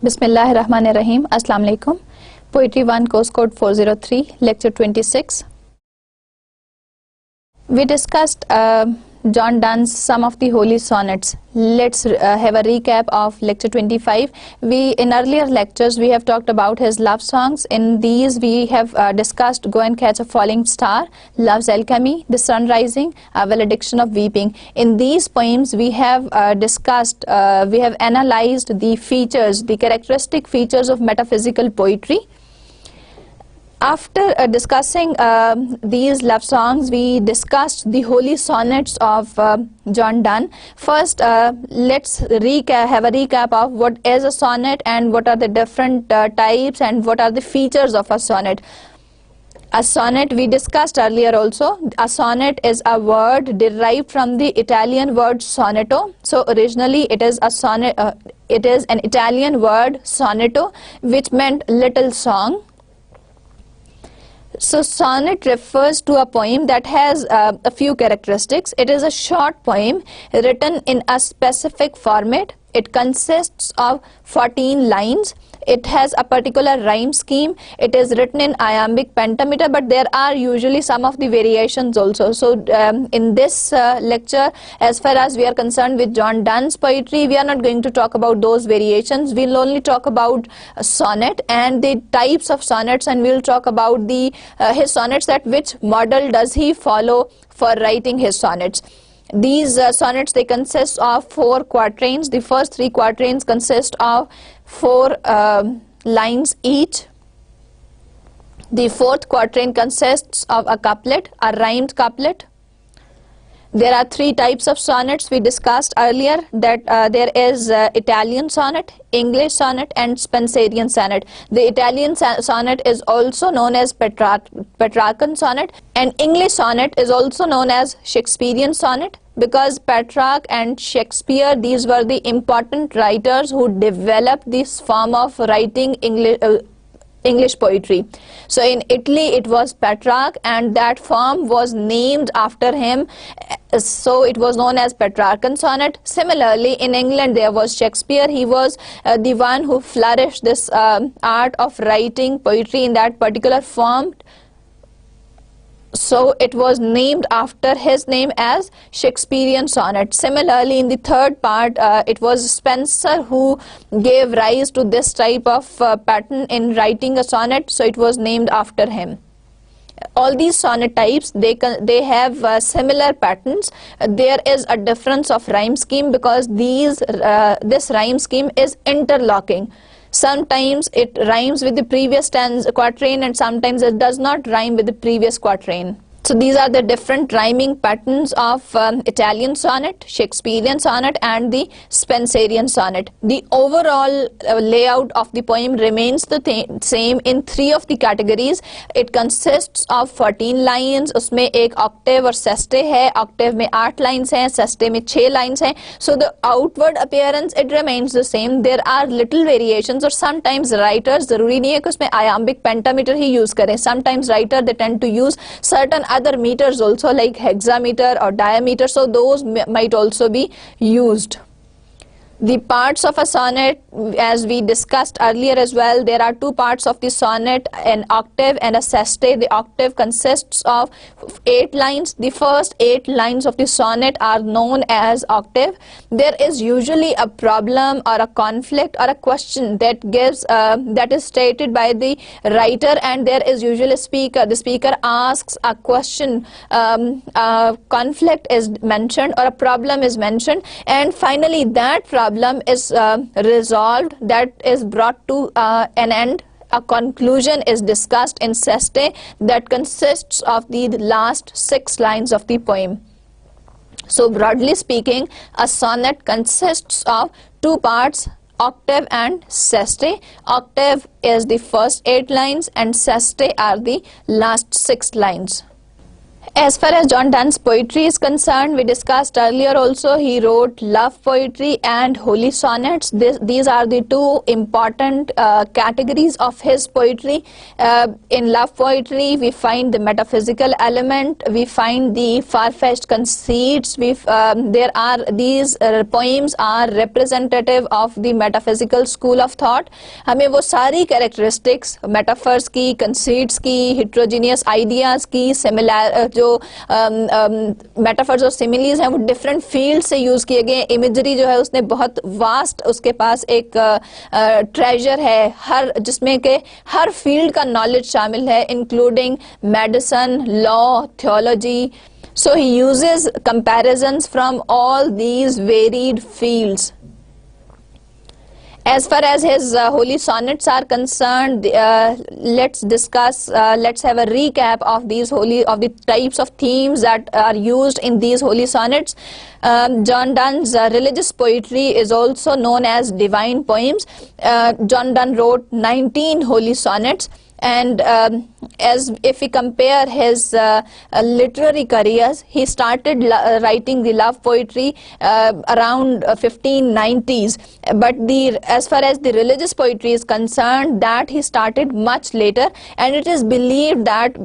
Bismillahirrahmanirrahim. Assalamu alaikum. Poetry 1 course code 403 lecture 26. We discussed John Donne's Some of the Holy Sonnets. Let's have a recap of lecture 25. In earlier lectures we have talked about his love songs. In these we have discussed Go and Catch a Falling Star, Love's Alchemy, The Sun Rising, A Valediction of Weeping. In these poems we have we have analyzed the features, the characteristic features of metaphysical poetry. After discussing these love songs, we discussed the holy sonnets of John Donne. First, let's have a recap of what is a sonnet and what are the different types and what are the features of a sonnet. A sonnet, we discussed earlier also, a sonnet is a word derived from the Italian word sonetto. So originally it is a sonnet, it is an Italian word sonetto, which meant little song. So sonnet refers to a poem that has a few characteristics. It is a short poem written in a specific format. It consists of 14 lines. It has a particular rhyme scheme. It is written in iambic pentameter, but there are usually some of the variations also. So in this lecture, as far as we are concerned with John Donne's poetry, we are not going to talk about those variations. We'll only talk about sonnet and the types of sonnets, and we'll talk about the his sonnets, that which model does he follow for writing his sonnets. These sonnets, they consist of 4 quatrains. The first 3 quatrains consist of 4 lines each. The 4th quatrain consists of a couplet, a rhymed couplet. There are 3 types of sonnets. We discussed earlier that there is Italian sonnet, English sonnet and Spenserian sonnet. The Italian sonnet is also known as Petrarchan sonnet, and English sonnet is also known as Shakespearean sonnet, because Petrarch and Shakespeare, these were the important writers who developed this form of writing English poetry. So in Italy it was Petrarch, and that form was named after him, so it was known as Petrarchan sonnet. Similarly in England there was Shakespeare. He was the one who flourished this art of writing poetry in that particular form, so it was named after his name as Shakespearean sonnet. Similarly in the 3rd part, it was Spenser who gave rise to this type of pattern in writing a sonnet, so it was named after him. All these sonnet types, they have similar patterns. There is a difference of rhyme scheme because this rhyme scheme is interlocking. Sometimes it rhymes with the previous quatrain and sometimes it does not rhyme with the previous quatrain. So these are the different rhyming patterns of Italian sonnet, Shakespearean sonnet and the Spenserian sonnet. The overall layout of the poem remains the same in 3 of the categories. It consists of 14 lines. उसमें एक octave और sestet है. Octave में 8 lines हैं, sestet में 6 lines हैं. So the outward appearance, it remains the same. There are little variations, or sometimes writers, ज़रूरी नहीं है कि उसमें iambic pentameter ही use करें. Sometimes writer, they tend to use certain other meters also, like hexameter or diameter, so those might also be used. The parts of a sonnet, as we discussed earlier as well, there are 2 parts of the sonnet, an octave and a sestet. The octave consists of 8 lines. The first 8 lines of the sonnet are known as octave. There is usually a problem or a conflict or a question that gives that is stated by the writer, and there is usually a speaker. The speaker asks a question, a conflict is mentioned or a problem is mentioned, and finally that problem is resolved, that is brought to an end. A conclusion is discussed in sestet that consists of the last 6 lines of the poem. So broadly speaking, a sonnet consists of 2 parts, octave and sestet. Octave is the first 8 lines and sestet are the last 6 lines. As far as John Donne's poetry is concerned, we discussed earlier also, he wrote love poetry and holy sonnets. These are the two important categories of his poetry. In love poetry, we find the metaphysical element, we find the far-fetched conceits. These poems are representative of the metaphysical school of thought. हमें वो सारी characteristics, metaphors की, conceits की, heterogeneous ideas की, similar जो metaphors और similes हैं वो डिफरेंट फील्ड से यूज किए गए. इमेजरी जो है उसने बहुत वास्ट, उसके पास एक ट्रेजर है हर, जिसमें के हर फील्ड का नॉलेज शामिल है, including medicine, law, theology. So he uses comparisons from all these varied fields. As far as his holy sonnets are concerned, let's have a recap of the types of themes that are used in these holy sonnets. John Donne's religious poetry is also known as divine poems. John Donne wrote 19 holy sonnets. And as if we compare his literary careers, he started writing the love poetry around 1590s. But as far as the religious poetry is concerned, that he started much later, and it is believed that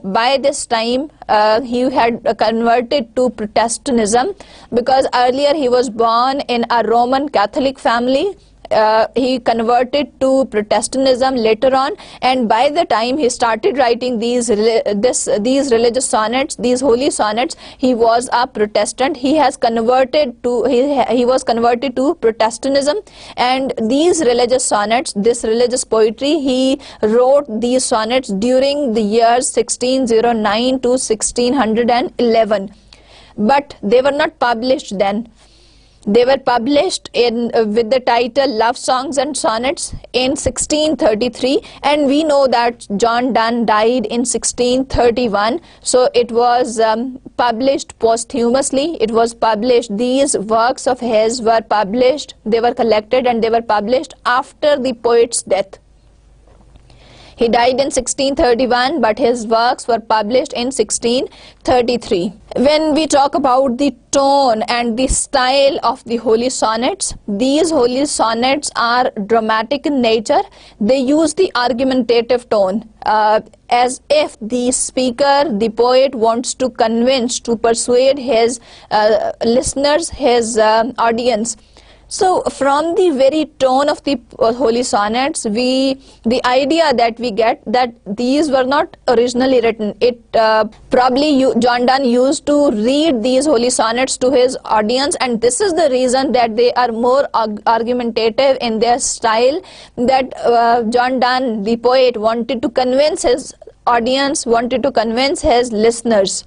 by this time he had converted to Protestantism, because earlier he was born in a Roman Catholic family. He converted to Protestantism later on, and by the time he started writing these religious sonnets, these holy sonnets, he was a Protestant. He was converted to Protestantism, and these religious sonnets, this religious poetry, he wrote these sonnets during the years 1609 to 1611, but they were not published then. They were published with the title Love Songs and Sonnets in 1633, and we know that John Donne died in 1631, so it was published posthumously. It was published, these works of his were published, they were collected and they were published after the poet's death. He died in 1631, but his works were published in 1633. When we talk about the tone and the style of the holy sonnets, these holy sonnets are dramatic in nature. They use the argumentative tone, as if the speaker, the poet, wants to convince, to persuade his listeners, his audience. So from the very tone of the holy sonnets, the idea that we get that these were not originally written. Probably John Donne used to read these holy sonnets to his audience, and this is the reason that they are more argumentative in their style, that John Donne, the poet, wanted to convince his audience, wanted to convince his listeners.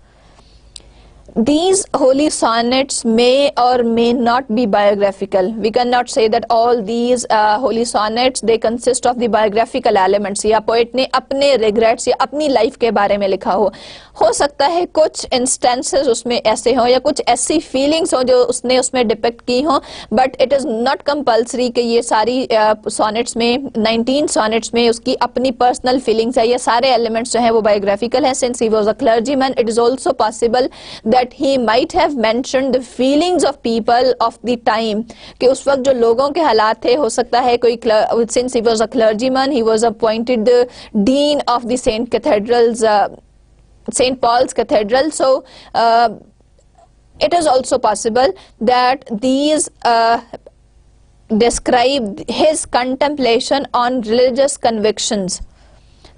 These holy sonnets may or may not be biographical. We cannot say that all these holy sonnets, they consist of the biographical elements, या poet ने अपने regrets या अपनी life के बारे में लिखा हो सकता है कुछ instances उसमें ऐसे हों या कुछ ऐसी feelings हो जो उसने उसमें depict की हों, but it is not compulsory कि ये सारी sonnets में 19 sonnets में उसकी अपनी personal feelings है. ये सारे elements जो हैं वो biographical हैं. Since he was a clergyman, it is also possible that he might have mentioned the feelings of people of the time, कि उस वक्त जो लोगों के हालात थे, हो सकता है कोई, since he was a clergyman, he was appointed the dean of the St. Paul's Cathedral, so it is also possible that these describe his contemplation on religious convictions.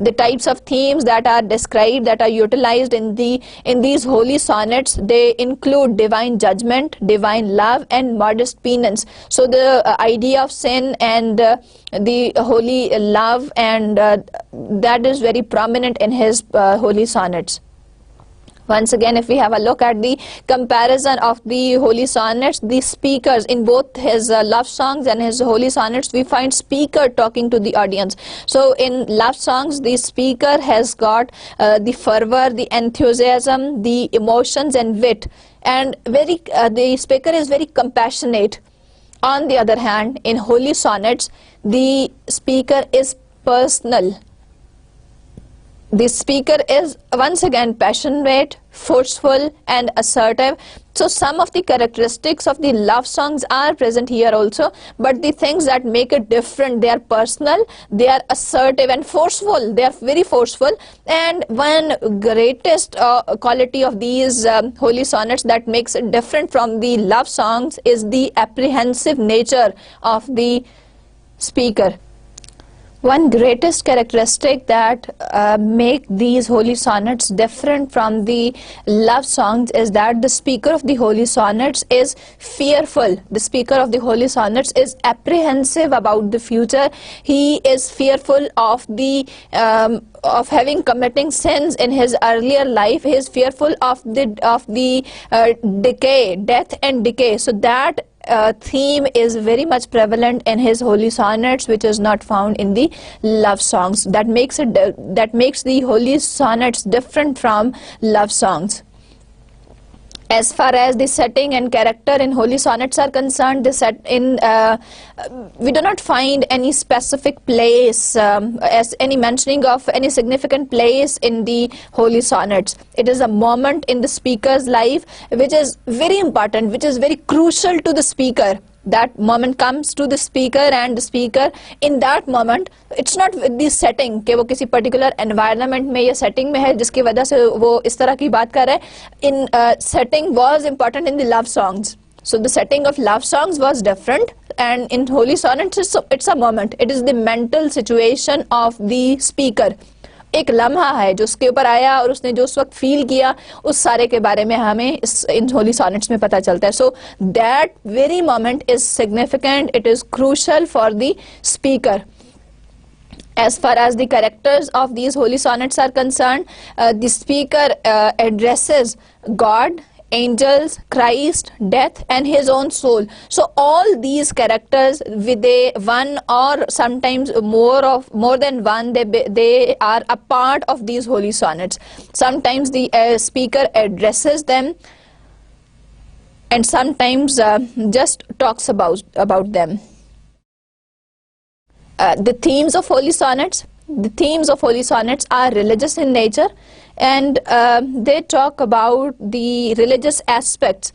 The types of themes that are described, that are utilized in these holy sonnets, they include divine judgment, divine love, and modest penance. So the idea of sin and the holy love, and that is very prominent in his holy sonnets. Once again, if we have a look at the comparison of the holy sonnets, the speakers in both his love songs and his holy sonnets, we find speaker talking to the audience. So in love songs, the speaker has got the fervor, the enthusiasm, the emotions and wit, and the speaker is very compassionate. On the other hand, in holy sonnets, the speaker is personal. The speaker is once again passionate, forceful and assertive. So some of the characteristics of the love songs are present here also, but the things that make it different, they are personal, they are assertive and forceful. They are very forceful. And one greatest quality of these holy sonnets that makes it different from the love songs is the apprehensive nature of the speaker. One greatest characteristic that make these holy sonnets different from the love songs is that the speaker of the holy sonnets is fearful. The speaker of the holy sonnets is apprehensive about the future. He is fearful of the of committing sins in his earlier life. He is fearful of the decay, death and decay. So that theme is very much prevalent in his holy sonnets, which is not found in the love songs. That makes the holy sonnets different from love songs. As far as the setting and character in holy sonnets are concerned, we do not find any specific place, as any mentioning of any significant place in the holy sonnets. It is a moment in the speaker's life which is very important, which is very crucial to the speaker. That moment comes to the speaker, and the speaker in that moment, it's not with the setting कि वो किसी particular environment में या setting में है जिसकी वजह से वो इस तरह की बात कर रहा है. In setting was important in the love songs. So the setting of love songs was different, and in holy sonnets it's a moment. It is the mental situation of the speaker. एक लम्हा है जो उसके ऊपर आया और उसने जो उस वक्त फील किया, उस सारे के बारे में हमें इन होली सॉनेट्स में पता चलता है. So that very moment is significant, it is crucial for the speaker. As far as the characters of these holy sonnets are concerned, the speaker addresses God, angels, Christ, death and his own soul. So all these characters, with one or sometimes more than one, they are a part of these holy sonnets. Sometimes the speaker addresses them, and sometimes just talks about them. The themes of holy sonnets. The themes of holy sonnets are religious in nature, and they talk about the religious aspects.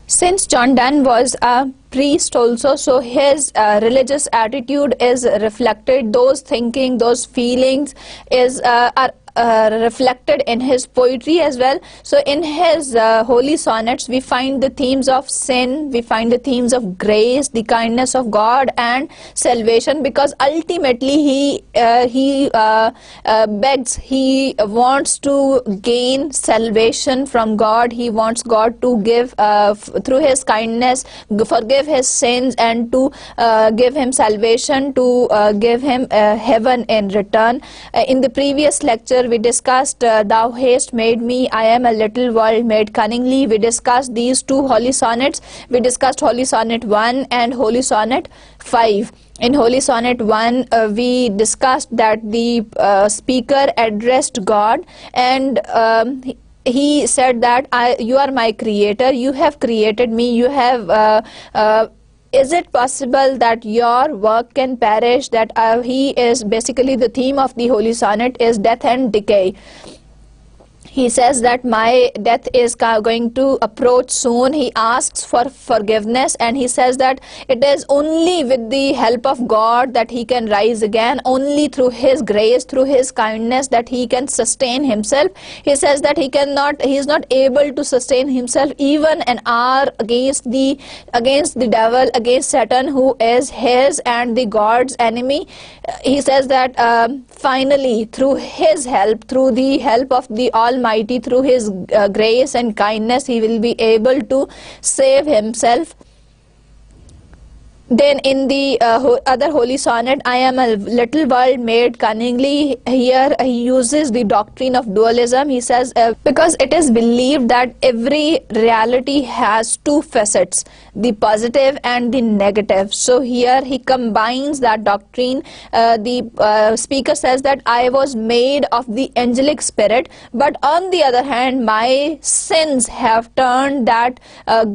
Since John Donne was a priest also, so his religious attitude is reflected. Those thinking, those feelings are reflected in his poetry as well. So in his holy sonnets we find the themes of sin, we find the themes of grace, the kindness of God and salvation, because ultimately he begs, he wants to gain salvation from God. He wants God to give through his kindness, forgive his sins, and to give him salvation, to give him heaven in return. In the previous lecture we discussed Thou hast made me, I am a little world made cunningly. We discussed these two holy sonnets. We discussed holy sonnet 1 and holy sonnet 5. In holy sonnet 1 we discussed that the speaker addressed God, and he said that you are my creator, you have created me, you have is it possible that your work can perish? That he is basically, the theme of the holy sonnet is death and decay. He says that my death is going to approach soon. He asks for forgiveness, and he says that it is only with the help of God that he can rise again, only through his grace, through his kindness, that he can sustain himself. He says that he is not able to sustain himself even an hour against the devil, against Satan, who is his and the God's enemy. He says that finally, through his help, through the help of the Almighty, through his grace and kindness, he will be able to save himself. Then in the other holy sonnet, I am a little world made cunningly, here he uses the doctrine of dualism. He says because it is believed that every reality has two facets. the positive and the negative. So here he combines that doctrine. The speaker says that I was made of the angelic spirit, but on the other hand, my sins have turned that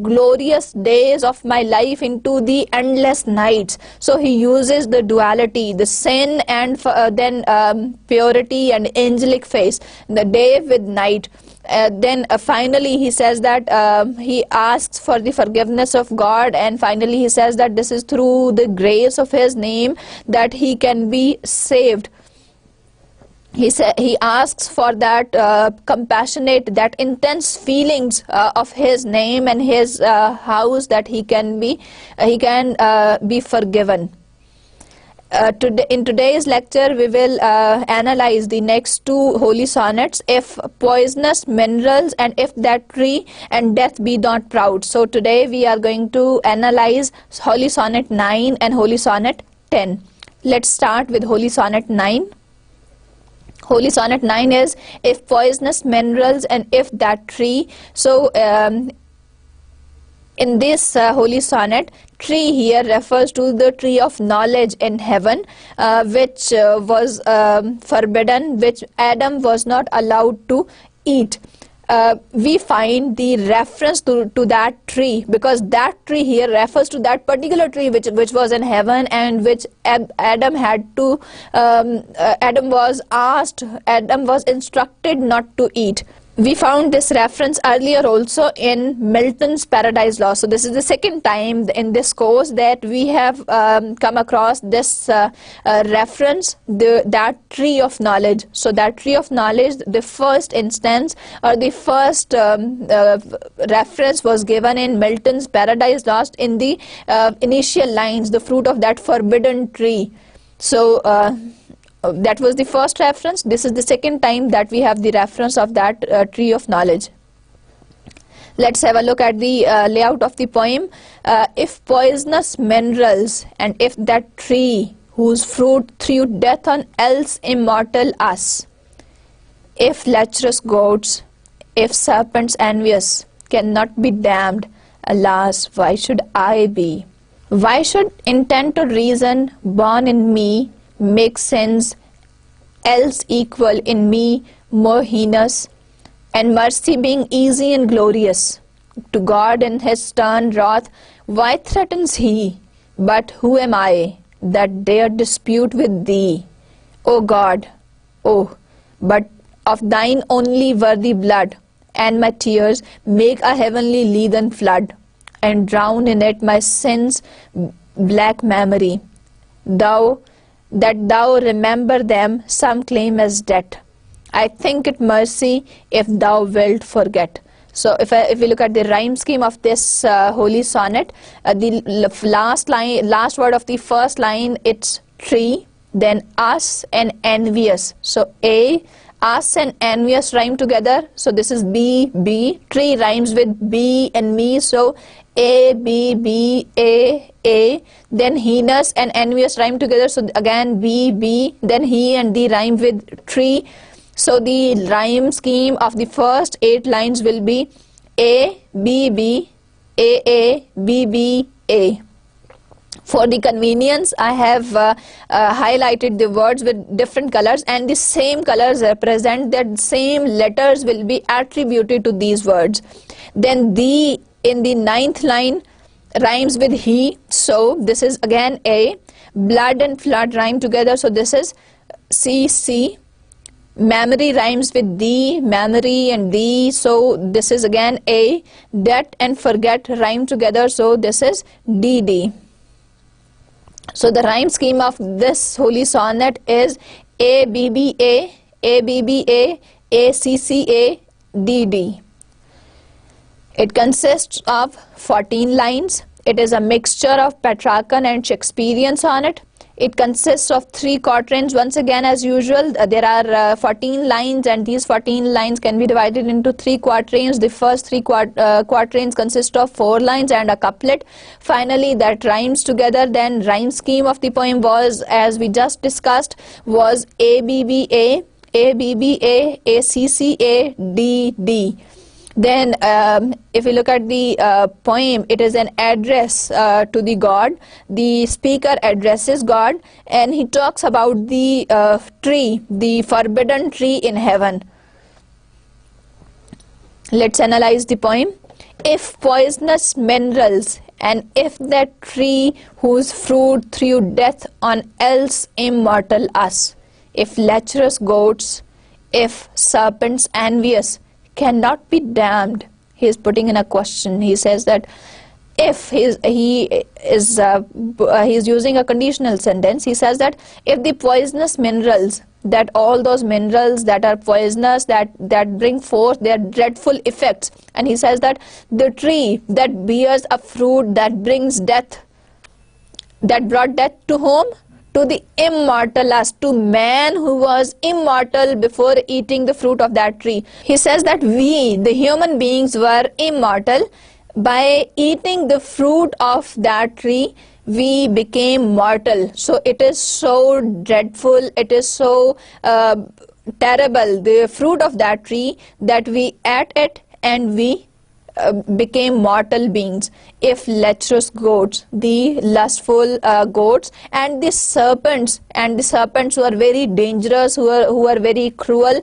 glorious days of my life into the endless nights. So he uses the duality, the sin and then purity and angelic face, the day with night. Then finally he says that he asks for the forgiveness of God, and finally he says that this is through the grace of his name that he can be saved. He asks for that compassionate, that intense feelings of his name and his house, that he can be forgiven. In today's lecture, we will analyze the next two holy sonnets, if poisonous minerals and if that tree and death be not proud. So today we are going to analyze holy sonnet 9 and holy sonnet 10. Let's start with holy sonnet 9. Holy sonnet 9 is if poisonous minerals and if that tree. So in this holy sonnet, tree here refers to the tree of knowledge in heaven, which was forbidden, which Adam was not allowed to eat. We find the reference to that tree, because that tree here refers to that particular tree which was in heaven, and which Adam was instructed not to eat. We found this reference earlier also in Milton's Paradise Lost. So this is the second time in this course that we have come across this reference, that tree of knowledge. So that tree of knowledge, the first instance or the first reference was given in Milton's Paradise Lost in the initial lines, the fruit of that forbidden tree. So that was the first reference. This is the second time that we have the reference of that tree of knowledge. Let's have a look at the layout of the poem. If poisonous minerals and if that tree whose fruit threw death on else immortal us, if lecherous goats, if serpents envious cannot be damned, alas, why should I be? Why should intent or reason born in me make sins else equal in me more heinous, and mercy being easy and glorious? To God in his stern wrath why threatens he? But who am I that dare dispute with thee? O God, oh, but of thine only worthy blood, and my tears make a heavenly leaden flood, and drown in it my sins' black memory. Thou remember them, some claim as debt. I think it mercy if thou wilt forget. So if we look at the rhyme scheme of this holy sonnet, the last word of the first line, it's tree, then us and envious. So A, us and envious rhyme together. So this is B, B. Tree rhymes with B and me. So A, B, B, A. Then heinous and envious rhyme together. So again B, B. Then he and the rhyme with tree. So the rhyme scheme of the first 8 lines will be A, B, B, A, B, B, A. For the convenience, I have highlighted the words with different colors, and the same colors represent that same letters will be attributed to these words. Then the in the 9th line rhymes with he, so this is again A. Blood and flood rhyme together, so this is C, C. Memory rhymes with the, memory and the, so this is again A. Debt and forget rhyme together, so this is D, D. So the rhyme scheme of this holy sonnet is A, B, B, A, B, B, A, C, C, A, D, D. It consists of 14 lines. It is a mixture of Petrarchan and Shakespearean sonnet. It consists of 3 quatrains. Once again, as usual, there are 14 lines, and these 14 lines can be divided into 3 quatrains. The first 3 quatrains consist of 4 lines and a couplet. Finally, that rhymes together. Then rhyme scheme of the poem was, as we just discussed, was A, B, B, A, B, B, A, C, C, A, D, D. Then if we look at the poem, it is an address to the God. The speaker addresses God, and he talks about the tree, the forbidden tree in heaven. Let's analyze the poem. If poisonous minerals, and if that tree whose fruit threw death on else immortal us, if lecherous goats, if serpents envious, cannot be damned. He is putting in a question. He says that if he is using a conditional sentence. He says that if the poisonous minerals, that all those minerals that are poisonous, that bring forth their dreadful effects, and he says that the tree that bears a fruit that brings death, that brought death to whom? To the immortal us, to man who was immortal before eating the fruit of that tree. He says that we, the human beings, were immortal. By eating the fruit of that tree, we became mortal. So it is so dreadful, it is so terrible, the fruit of that tree, that we ate it and we became mortal beings. If lecherous goats, the lustful goats, and the serpents who are very dangerous, who are very cruel,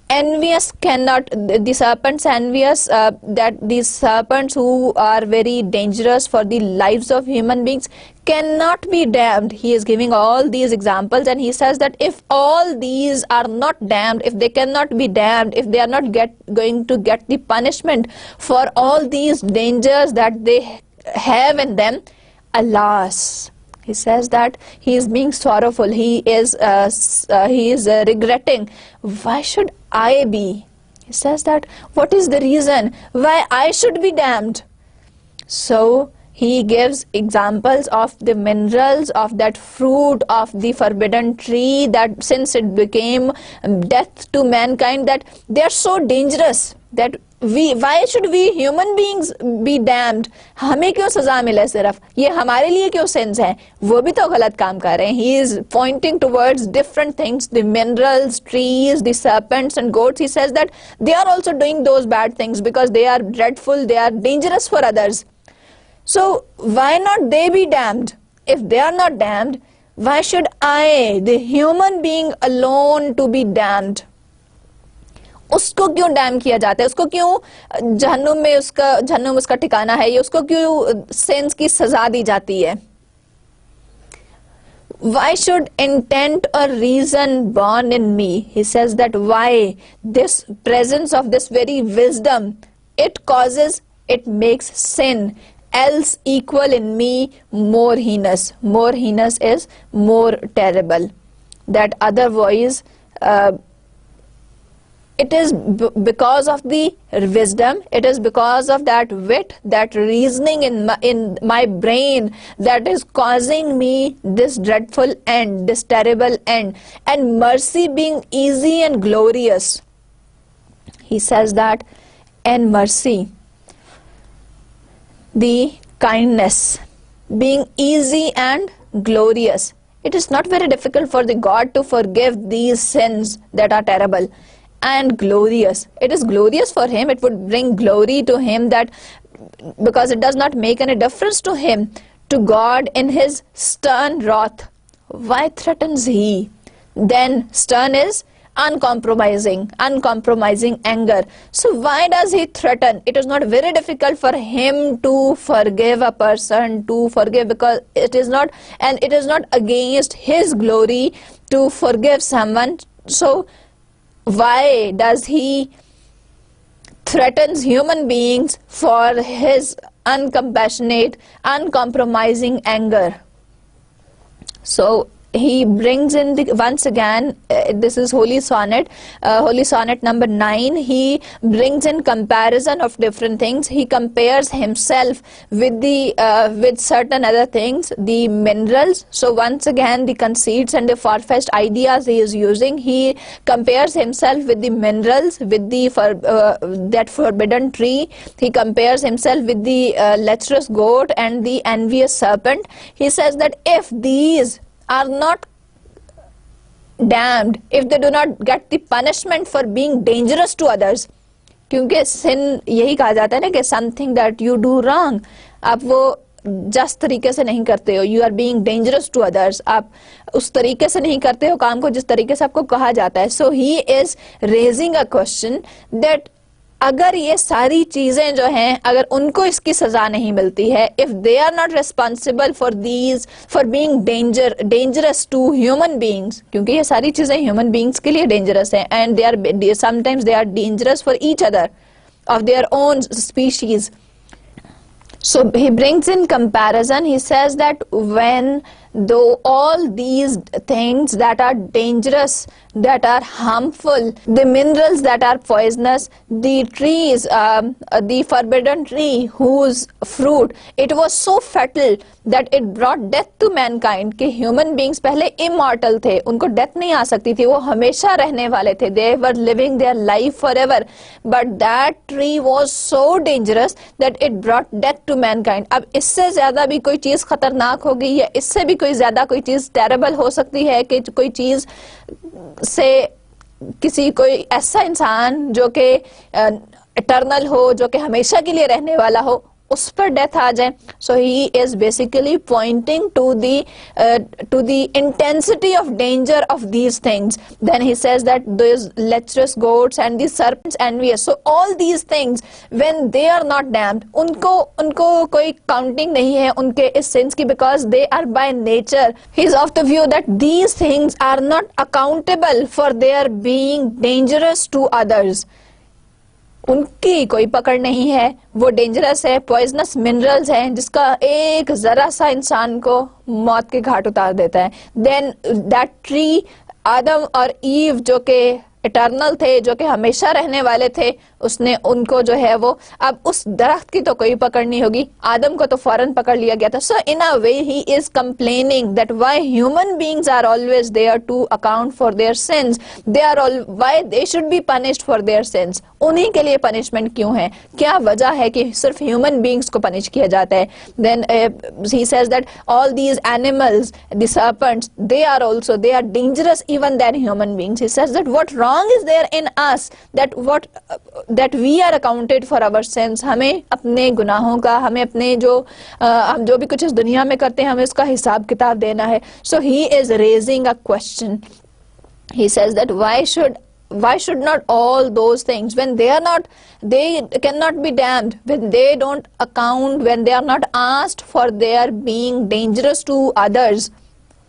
envious cannot, the serpents envious, that these serpents who are very dangerous for the lives of human beings cannot be damned. He is giving all these examples, and he says that if all these are not damned, if they cannot be damned, if they are not going to get the punishment for all these dangers that they have in them, alas, he says that he is being sorrowful. He is regretting. Why should I be? He says that what is the reason why I should be damned? So he gives examples of the minerals of that fruit of the forbidden tree, that since it became death to mankind, that they are so dangerous that why should we human beings be damned? हमें क्यों सजा मिले? सिर्फ ये हमारे लिए क्यों sins हैं? वो भी तो गलत काम कर रहे हैं. He is pointing towards different things, the minerals, trees, the serpents and goats. He says that they are also doing those bad things because they are dreadful, they are dangerous for others. So why not they be damned? If they are not damned, why should I, the human being alone, to be damned? उसको क्यों dam किया जाता है? उसको क्यों जहन्नुम उसका ठिकाना है? ये उसको क्यों सेंस की सजा दी जाती है? Why should intent or reason born in me? He says that why this presence of this very wisdom, it makes sin else equal in me more heinous. More heinous is more terrible. That otherwise it is because of the wisdom, it is because of that wit, that reasoning in my brain, that is causing me this dreadful end, this terrible end. And mercy being easy and glorious. He says that, and mercy, the kindness, being easy and glorious. It is not very difficult for the God to forgive these sins that are terrible. And glorious, it is glorious for him, it would bring glory to him, that because it does not make any difference to him, to God in his stern wrath. Why threatens he? Then stern is uncompromising anger. So why does he threaten? It is not very difficult for him to forgive a person, to forgive, because it is not against his glory to forgive someone. So why does he threatens human beings for his uncompassionate, uncompromising anger? So he brings in once again, this is Holy Sonnet number 9. He brings in comparison of different things. He compares himself with with certain other things, the minerals. So once again, the conceits and the far-fetched ideas he is using. He compares himself with the minerals, with that forbidden tree. He compares himself with the lecherous goat and the envious serpent. He says that if these are not damned, if they do not get the punishment for being dangerous to others, क्योंकि sin यही कहा जाता है ना कि something that you do wrong, आप वो just तरीके से नहीं करते हो, you are being dangerous to others, आप उस तरीके से नहीं करते हो काम को जिस तरीके से आपको कहा जाता है. So he is raising a question that अगर ये सारी चीजें जो हैं, अगर उनको इसकी सजा नहीं मिलती है, if they are not responsible for these for being dangerous to human beings, क्योंकि ये सारी चीजें ह्यूमन बीइंग्स के लिए डेंजरस हैं, and they are sometimes they are dangerous for each other of their own species. So he brings in comparison. He says that when though all these things that are dangerous, that are harmful, the minerals that are poisonous, the trees, the forbidden tree whose fruit, it was so fatal that it brought death to mankind, कि human beings पहले immortal थे, उनको death नहीं आ सकती थी, वो हमेशा रहने वाले थे, they were living their life forever, but that tree was so dangerous that it brought death to mankind. अब इससे ज्यादा भी कोई चीज खतरनाक होगी, या इससे भी कोई ज्यादा कोई चीज टेरेबल हो सकती है कि कोई चीज से किसी कोई ऐसा इंसान जो कि इटर्नल हो, जो कि हमेशा के लिए रहने वाला हो, उस पर डेथ आ जाए. So he is basically pointing to the intensity of danger of these things. Then he says that those lecherous goats and the serpents envious, so all these things when they are not damned, उनको कोई counting नहीं है उनके इस sense की, because they are by nature. He is of the view that these things are not accountable for their being dangerous to others. उनकी कोई पकड़ नहीं है, वो डेंजरस है, पॉइजनस मिनरल्स हैं जिसका एक जरा सा इंसान को मौत के घाट उतार देता है. देन दैट ट्री, आदम और ईव जो कि इटर्नल थे, जो कि हमेशा रहने वाले थे, उसने उनको जो है वो, अब उस दरख्त की तो कोई पकड़ नहीं होगी, आदम को तो फौरन पकड़ लिया गया था. So in a way he is complaining that why human beings are always there to account for their sins, they are all why they should be punished for their sins. उन्हीं के लिए पनिशमेंट क्यों है, क्या वजह है कि सिर्फ ह्यूमन बीइंग्स को पनिश किया जाता है. Then he says that all these animals, the serpents, they are also, they are dangerous even then human beings. He says that what wrong is there in us that we are accounted for our sins. हमें अपने गुनाहों का, हमें अपने हम जो भी कुछ इस दुनिया में करते हैं, हमें उसका हिसाब किताब देना है. So he is raising a question. He says that why should not all those things, when they cannot be damned, when they don't account, when they are not asked for their being dangerous to others,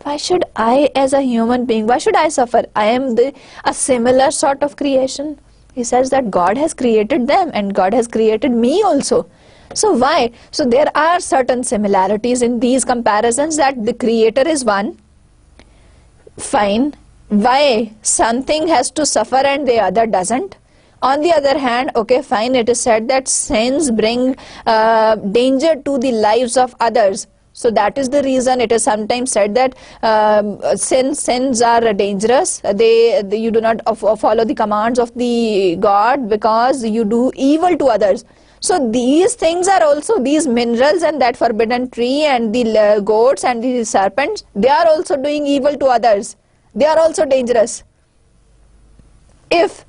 why should I as a human being, why should I suffer? I am a similar sort of creation. He says that God has created them and God has created me also. So why? So there are certain similarities in these comparisons, that the creator is one. Fine. Why something has to suffer and the other doesn't? On the other hand, okay, fine, it is said that sins bring danger to the lives of others. So that is the reason it is sometimes said that sins are dangerous. You do not follow the commands of the God because you do evil to others. So these things are also, these minerals and that forbidden tree and the goats and the serpents, they are also doing evil to others. They are also dangerous. If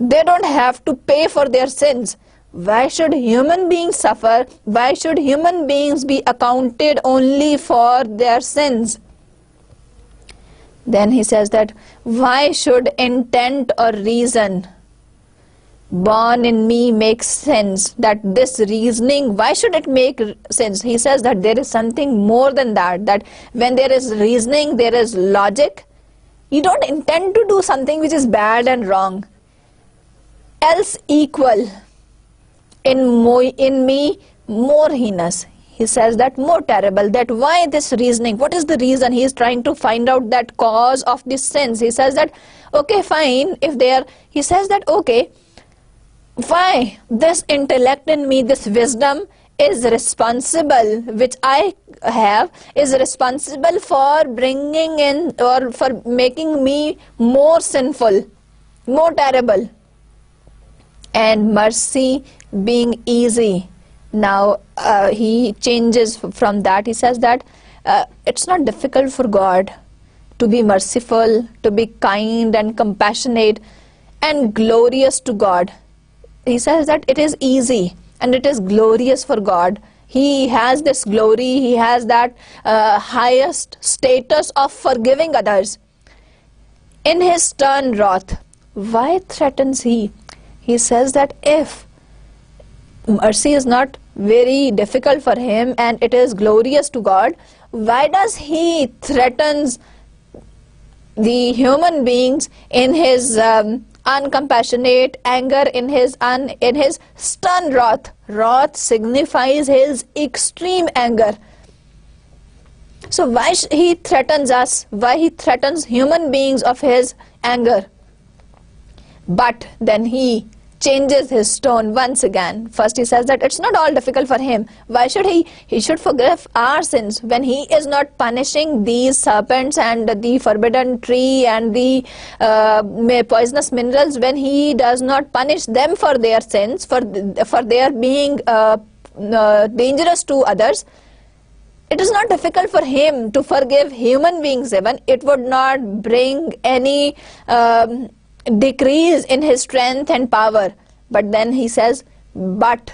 they don't have to pay for their sins, why should human beings suffer? Why should human beings be accounted only for their sins? Then he says that why should intent or reason born in me make sense? That this reasoning, why should it make sense? He says that there is something more than that, that when there is reasoning, there is logic. You don't intend to do something which is bad and wrong. Else equal. In me more heinous. He says that more terrible, that why this reasoning, what is the reason? He is trying to find out that cause of this sins. He says that, okay, fine, if they are, he says that, okay, why this intellect in me, this wisdom is responsible, which I have, is responsible for bringing in or for making me more sinful, more terrible. And mercy being easy. Now he changes from that. He says that it's not difficult for God to be merciful, to be kind and compassionate and glorious to God. he says that it is easy and it is glorious for God. He has this glory, he has that highest status of forgiving others. In his stern wrath, why threatens he? He says that if mercy is not very difficult for him and it is glorious to God, why does he threatens the human beings in his uncompassionate anger, in his stern wrath? Wrath signifies his extreme anger. So why he threatens us? Why he threatens human beings of his anger? But then he changes his tone once again. First he says that it's not all difficult for him. Why should he? He should forgive our sins when he is not punishing these serpents and the forbidden tree and the poisonous minerals, when he does not punish them for their sins, for their being dangerous to others. It is not difficult for him to forgive human beings even. It would not bring any decrease in his strength and power. But then he says, but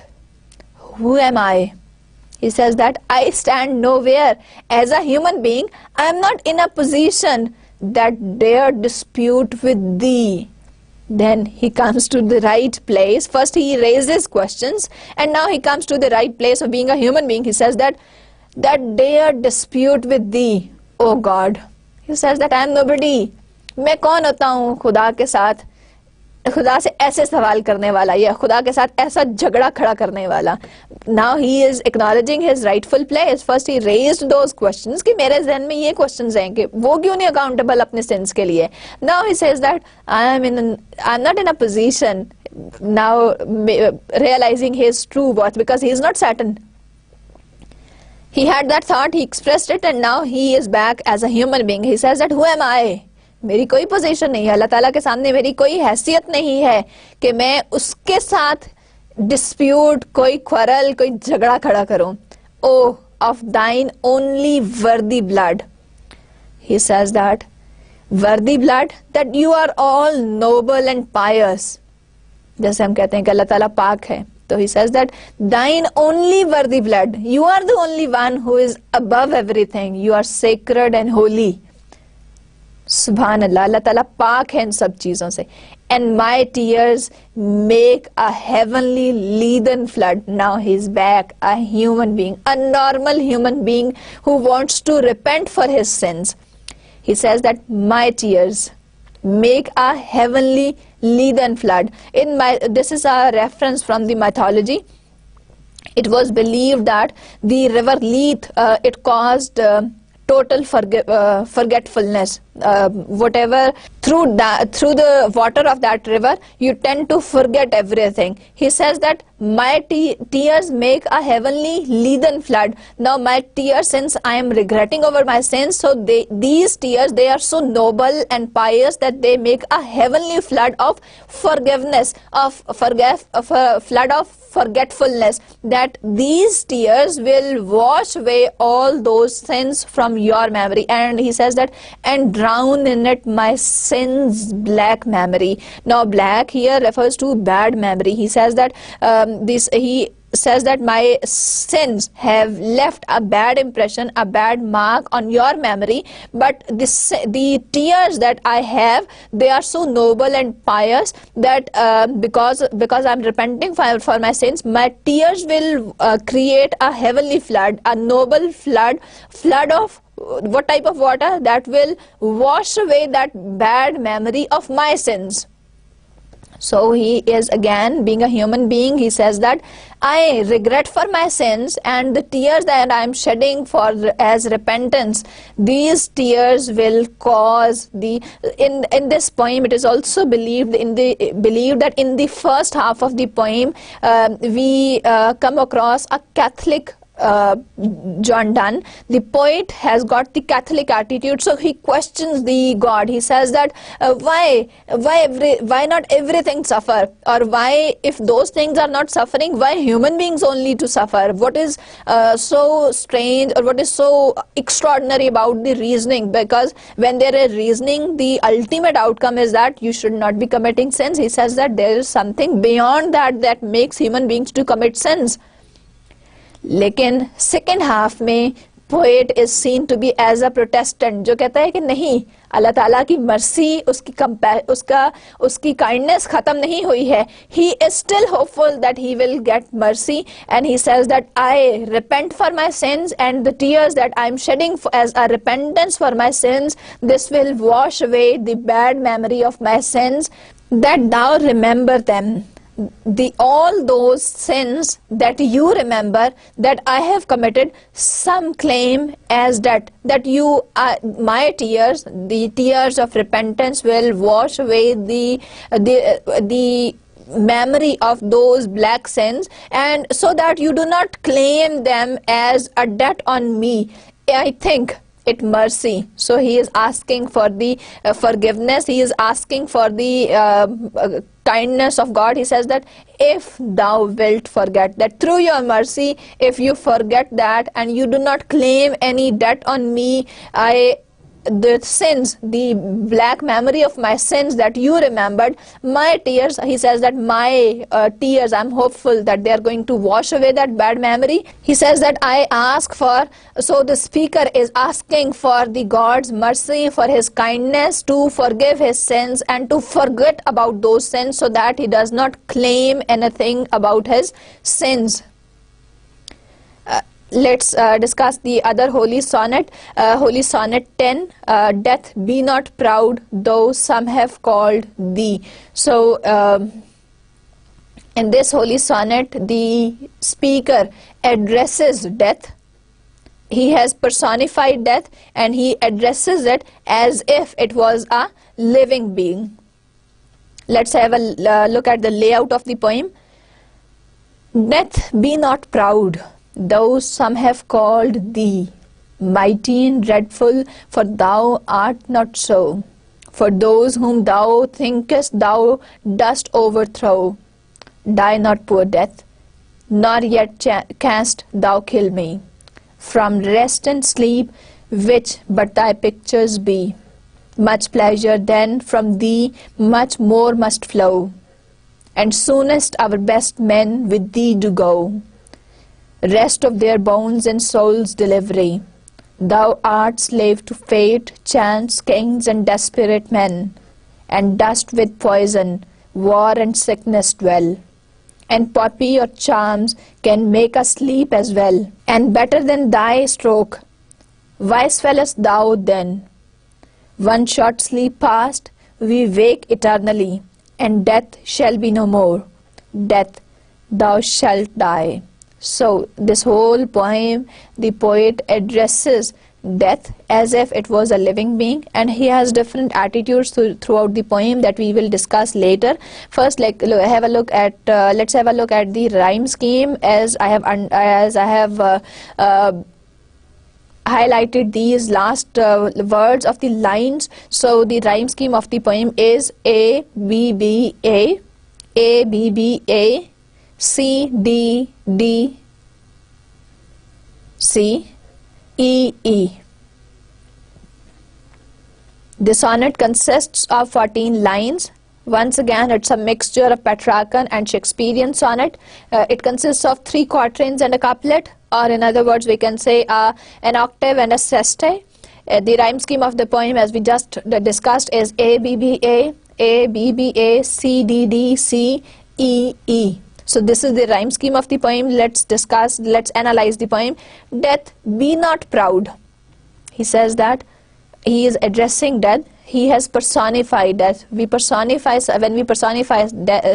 who am I? He says that I stand nowhere. As a human being, I am not in a position that dare dispute with thee. Then he comes to the right place. First he raises questions and now he comes to the right place of being a human being. He says that dare dispute with thee, O God. He says that I am nobody. मैं कौन होता हूँ खुदा के साथ, खुदा से ऐसे सवाल करने वाला या खुदा के साथ ऐसा झगड़ा खड़ा करने वाला. Now he is acknowledging his rightful place. First he raised those questions कि मेरे ज़हन में ये questions हैं कि वो क्यों नहीं accountable अपने sins के लिए. Now he says that I'm not in a position now realizing his true worth because he is not Satan. He had that thought, he expressed it, and now he is back as a human being. He says that who am I? मेरी कोई position नहीं है, अल्लाह ताला के सामने मेरी कोई हैसियत नहीं है कि मैं उसके साथ डिस्प्यूट, कोई क्वारल, कोई झगड़ा खड़ा करूं. Oh, of thine only worthy blood. He says that worthy blood, that you are all noble and pious. जैसे हम कहते हैं कि अल्लाह ताला पाक है, तो he says that thine only worthy blood, you are the only one who is above everything, you are sacred and holy. सुभान अल्लाह, अल्लाह ताला पाक है इन सब चीजों से. And my tears make a heavenly leaden flood. Now he's back, a human being, a normal human being who wants to repent for his sins. He says that my tears make a heavenly leaden flood. This is a reference from the mythology. It was believed that the river Leith, it caused total forgetfulness. Whatever through the water of that river, you tend to forget everything. He says that my tears make a heavenly leaden flood. Now my tears, since I am regretting over my sins, so these tears, they are so noble and pious that they make a heavenly flood of forgiveness, flood of forgetfulness, that these tears will wash away all those sins from your memory. And he says that, and drown in it my sins black memory. Now black here refers to bad memory. He says that he says that my sins have left a bad impression, a bad mark on your memory, but the tears that I have, they are so noble and pious that because I'm repenting for my sins, my tears will create a heavenly flood, a noble flood of what type of water? That will wash away that bad memory of my sins. So he is again being a human being. He says that I regret for my sins, and the tears that I am shedding as repentance, these tears will cause in this poem. It is also believed that in the first half of the poem we come across a Catholic John Donne, the poet has got the Catholic attitude, so he questions the God. He says that why not everything suffer, or why, if those things are not suffering, why human beings only to suffer? What is so strange, or what is so extraordinary about the reasoning? Because when there is reasoning, the ultimate outcome is that you should not be committing sins. He says that there is something beyond that makes human beings to commit sins. लेकिन second half में poet is seen to be as a protestant, जो कहता है कि नहीं, अल्लाह ताला की mercy, उसकी काइंडनेस खत्म नहीं हुई है. He is still hopeful that he will get mercy, and he says that I repent for my sins, and the tears that I am shedding as a repentance for my sins, this will wash away the bad memory of my sins, that thou remember them. All those sins that you remember that I have committed, some claim as that you my tears, the tears of repentance, will wash away the memory of those black sins, and so that you do not claim them as a debt on me. I think it mercy. So he is asking for the forgiveness. He is asking for the kindness of God. He says that if thou wilt forget, that through your mercy, if you forget that and you do not claim any debt on me, the sins, the black memory of my sins that you remembered, my tears, he says that my tears, I'm hopeful that they are going to wash away that bad memory. He says that I ask for, so the speaker is asking for the God's mercy, for his kindness to forgive his sins and to forget about those sins, so that he does not claim anything about his sins. Let's discuss the other holy sonnet, holy sonnet 10, death, be not proud, though some have called thee. So in this holy sonnet, the speaker addresses death. He has personified death, and he addresses it as if it was a living being. Let's have a look at the layout of the poem. Death, be not proud, though some have called thee, mighty and dreadful, for thou art not so. For those whom thou thinkest thou dost overthrow, die not, poor death, nor yet canst thou kill me. From rest and sleep, which but thy pictures be, much pleasure then from thee much more must flow, and soonest our best men with thee do go. Rest of their bones and souls delivery, thou art slave to fate, chance, kings and desperate men, and dost with poison, war and sickness dwell, and poppy or charms can make us sleep as well. And better than thy stroke, wise fellest thou then. One short sleep past, we wake eternally, and death shall be no more. Death, thou shalt die. So this whole poem, the poet addresses death as if it was a living being, and he has different attitudes throughout the poem that we will discuss later. First, let's have a look at the rhyme scheme, as I have highlighted these last words of the lines. So the rhyme scheme of the poem is A B B A, A B B A, C D D, C E E. The sonnet consists of 14 lines. Once again, it's a mixture of Petrarchan and Shakespearean sonnet. It consists of 3 quatrains and a couplet, or in other words, we can say an octave and a sestet. The rhyme scheme of the poem, as we just discussed, is A B B A, A B B A, C D D, C E E. So this is the rhyme scheme of the poem. Let's analyze the poem. Death, be not proud. He says that he is addressing death. he has personified death. When we personify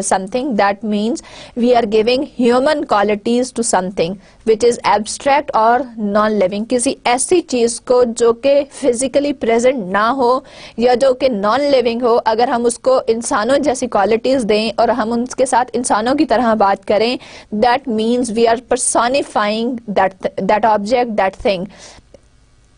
something, that means we are giving human qualities to something which is abstract or non-living. किसी ऐसी चीज को जो कि physically present ना हो या जो कि non-living हो, अगर हम उसको इंसानों जैसी qualities दें और हम उनके साथ इंसानों की तरह बात करें, that means we are personifying that object, that thing.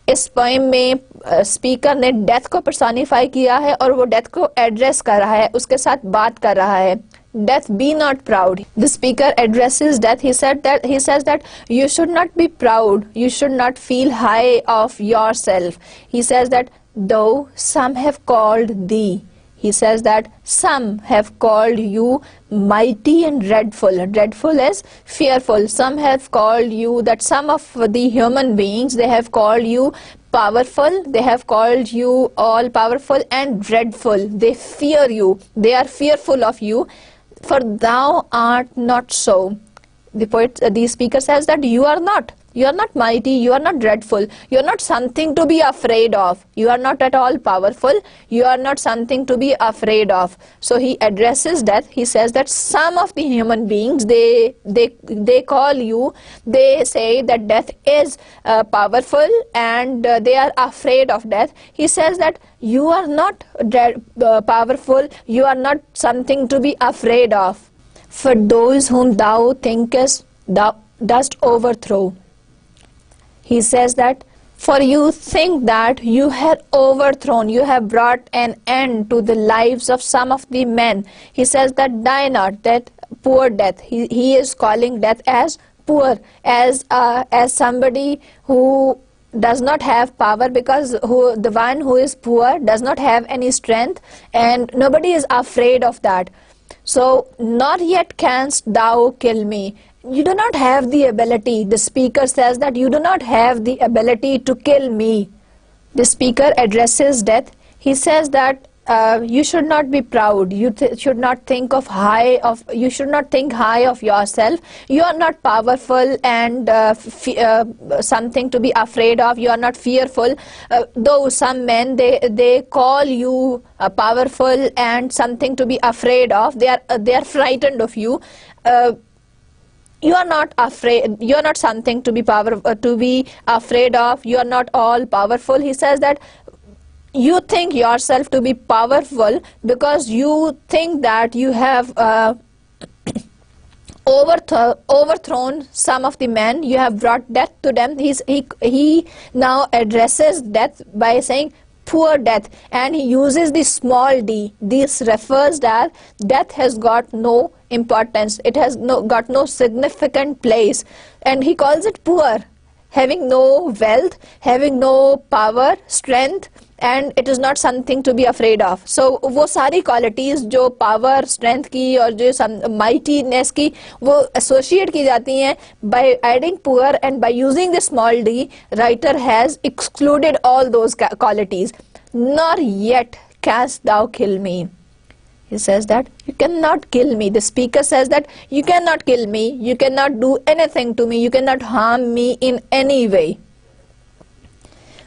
इस पोएम में स्पीकर ने डेथ को पर्सोनिफाई किया है और वो डेथ को एड्रेस कर रहा है, उसके साथ बात कर रहा है. Death, be not proud. The speaker addresses death. He says that you should not be proud. You should not feel high of yourself. He says that though some have called thee. He says that some have called you mighty and dreadful. Dreadful is fearful. Some have called you, that some of the human beings, they have called you powerful. They have called you all powerful and dreadful. They fear you. They are fearful of you. For thou art not so. The speaker says that you are not. You are not mighty, you are not dreadful, you are not something to be afraid of. You are not at all powerful, you are not something to be afraid of. So he addresses death. He says that some of the human beings, they call you, they say that death is powerful and they are afraid of death. He says that you are not powerful, you are not something to be afraid of. For those whom thou thinkest thou dost overthrow. He says that for you think that you have overthrown, you have brought an end to the lives of some of the men. He says that die not, that poor death. He is calling death as poor, as somebody who does not have power, because the one who is poor does not have any strength and nobody is afraid of that. So, not yet canst thou kill me. You do not have the ability. The speaker says that you do not have the ability to kill me. The speaker addresses death. He says that you should not be proud. You should not think you should not think high of yourself. You are not powerful and something to be afraid of. You are not fearful. Though some men, they call you powerful and something to be afraid of. They are frightened of you. You are not afraid. You are not something to be afraid of. You are not all powerful. He says that you think yourself to be powerful because you think that you have overthrown some of the men. You have brought death to them. He now addresses death by saying poor death, and he uses the small d. This refers that death has got no importance. It has got no significant place, and he calls it poor, having no wealth, having no power, strength, and it is not something to be afraid of. So वो सारी qualities जो power, strength की और जो mightiness की वो associate की जाती हैं, by adding poor and by using the small d, writer has excluded all those qualities. Nor yet canst thou kill me. He says that you cannot kill me. The speaker says that you cannot kill me, you cannot do anything to me, you cannot harm me in any way.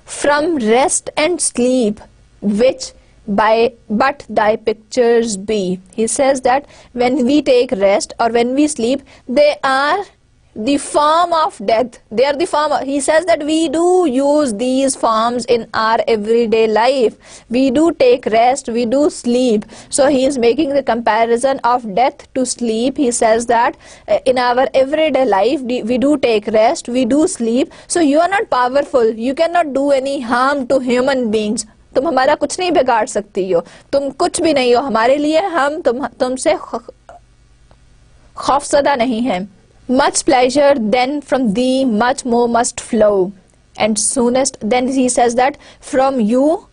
From rest and sleep, which but thy pictures be. He says that when we take rest or when we sleep, they are the form of death. They are the form. He says that we do use these forms in our everyday life. We do take rest, we do sleep. So he is making the comparison of death to sleep. He says that in our everyday life, we do take rest, we do sleep. So you are not powerful. You cannot do any harm to human beings. तुम हमारा कुछ नहीं बिगाड़ सकती हो, तुम कुछ भी नहीं हो हमारे लिए, हम तुमसे खौफज़दा नहीं हैं. Much pleasure then from thee much more must flow, and soonest. Then he says that from you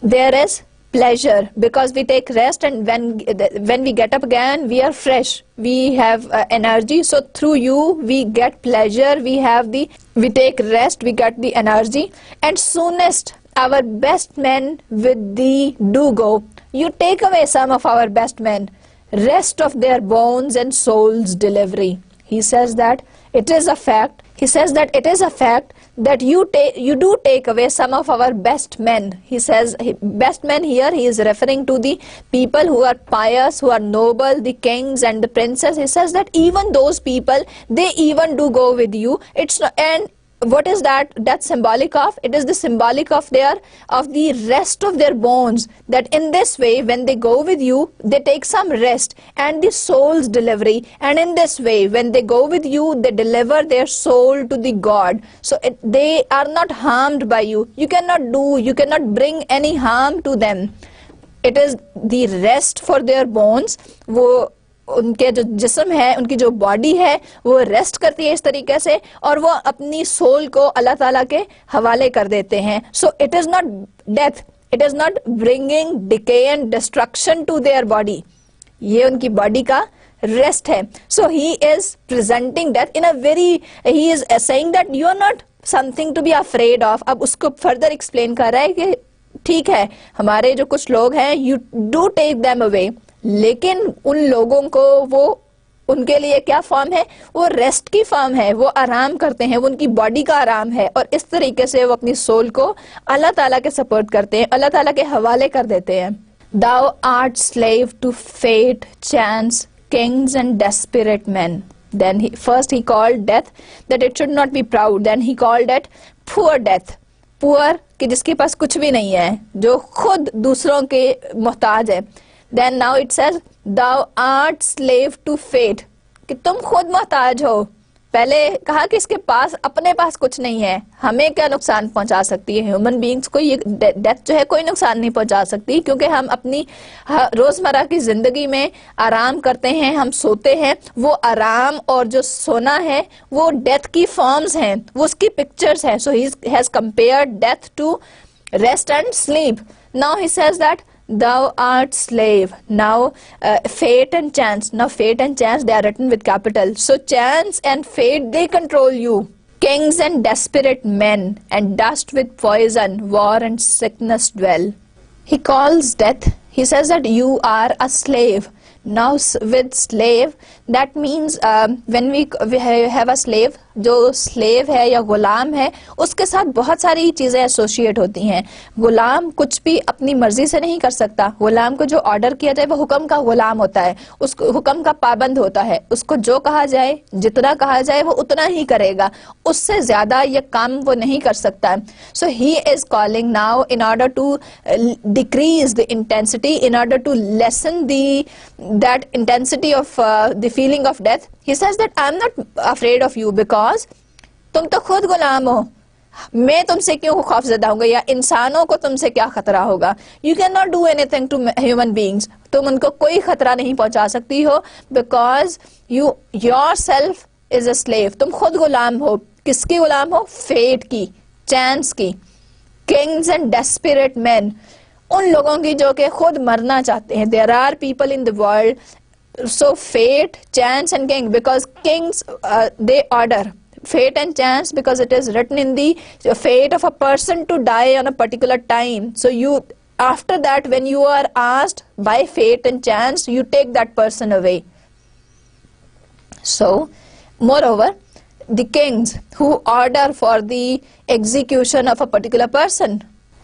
there is pleasure, because we take rest, and when we get up again we are fresh, we have energy. So through you we get pleasure, we take rest, we get the energy. And soonest our best men with thee do go. You take away some of our best men, rest of their bones and souls delivery. He says that it is a fact. He says that it is a fact that you do take away some of our best men. He says best men here, he is referring to the people who are pious, who are noble, the kings and the princes. He says that even those people, they even do go with you. It's not, and what is that symbolic of? It is the symbolic of the rest of their bones, that in this way when they go with you, they take some rest and the soul's delivery, and in this way when they go with you, they deliver their soul to the God. So they are not harmed by you. You cannot bring any harm to them. It is the rest for their bones. वो उनके जो जिस्म है, उनकी जो body है, वो rest करती है इस तरीके से, और वो अपनी सोल को अल्लाह ताला के हवाले कर देते हैं. So it is not death, it is not bringing decay and destruction to their body. ये उनकी बॉडी का रेस्ट है. So he is presenting death in a very, he is saying that you are not something to be afraid of. अब उसको further explain कर रहा है कि ठीक है, हमारे जो कुछ लोग हैं, you do take them away, लेकिन उन लोगों को वो, उनके लिए क्या फॉर्म है? वो रेस्ट की फॉर्म है. वो आराम करते हैं, वो उनकी बॉडी का आराम है, और इस तरीके से वो अपनी सोल को अल्लाह ताला के सपोर्ट करते हैं, अल्लाह ताला के हवाले कर देते हैं. Thou art slave to fate, chance, kings and desperate men. Then first he called death that it should not be proud. Then he called it poor death. Poor कि जिसके पास कुछ भी नहीं है, जो खुद दूसरों के मोहताज है. Then now it says thou art slave to fate, कि तुम खुद मोहताज हो. पहले कहा कि इसके पास, अपने पास कुछ नहीं है, हमें क्या नुकसान पहुंचा सकती है? ह्यूमन बीइंग्स को ये डेथ जो है कोई नुकसान नहीं पहुंचा सकती, क्योंकि हम अपनी रोजमर्रा की जिंदगी में आराम करते हैं, हम सोते हैं. वो आराम और जो सोना है वो डेथ की फॉर्म्स हैं, वो उसकी पिक्चर्स हैं. So he has compared death to rest and sleep. Now he says that thou art slave. Now fate and chance, now fate and chance, they are written with capital. So chance and fate, they control you. Kings and desperate men, and dust with poison, war and sickness dwell. He calls death, he says that you are a slave. Now with slave, that means when we have a slave, जो slave है या गुलाम है, उसके साथ बहुत सारी चीजें associate होती हैं. गुलाम कुछ भी अपनी मर्जी से नहीं कर सकता. गुलाम को जो ऑर्डर किया जाए वो हुक्म का गुलाम होता है, उसको हुक्म का पाबंद होता है. उसको जो कहा जाए, जितना कहा जाए वो उतना ही करेगा, उससे ज्यादा ये काम वो नहीं कर सकता. So he is calling now in order to decrease the intensity, in order to lessen that intensity of the feeling of death. He says that I am not afraid of you because तुम तो खुद गुलाम हो, मैं तुमसे क्यों खौफजदा होऊंगा, या इंसानों को तुमसे क्या खतरा होगा. You cannot do anything to human beings. तुम उनको कोई खतरा नहीं पहुंचा सकती हो, because you yourself is a slave. तुम खुद गुलाम हो. किसकी गुलाम हो? फेट की, चांस की. Kings and desperate men, उन लोगों की जो कि खुद मरना चाहते हैं. There are people in the world. So fate, chance and king, because kings they order. Fate and chance, because it is written in the fate of a person to die on a particular time. So you, after that, when you are asked by fate and chance, you take that person away. So moreover, the kings who order for the execution of a particular person,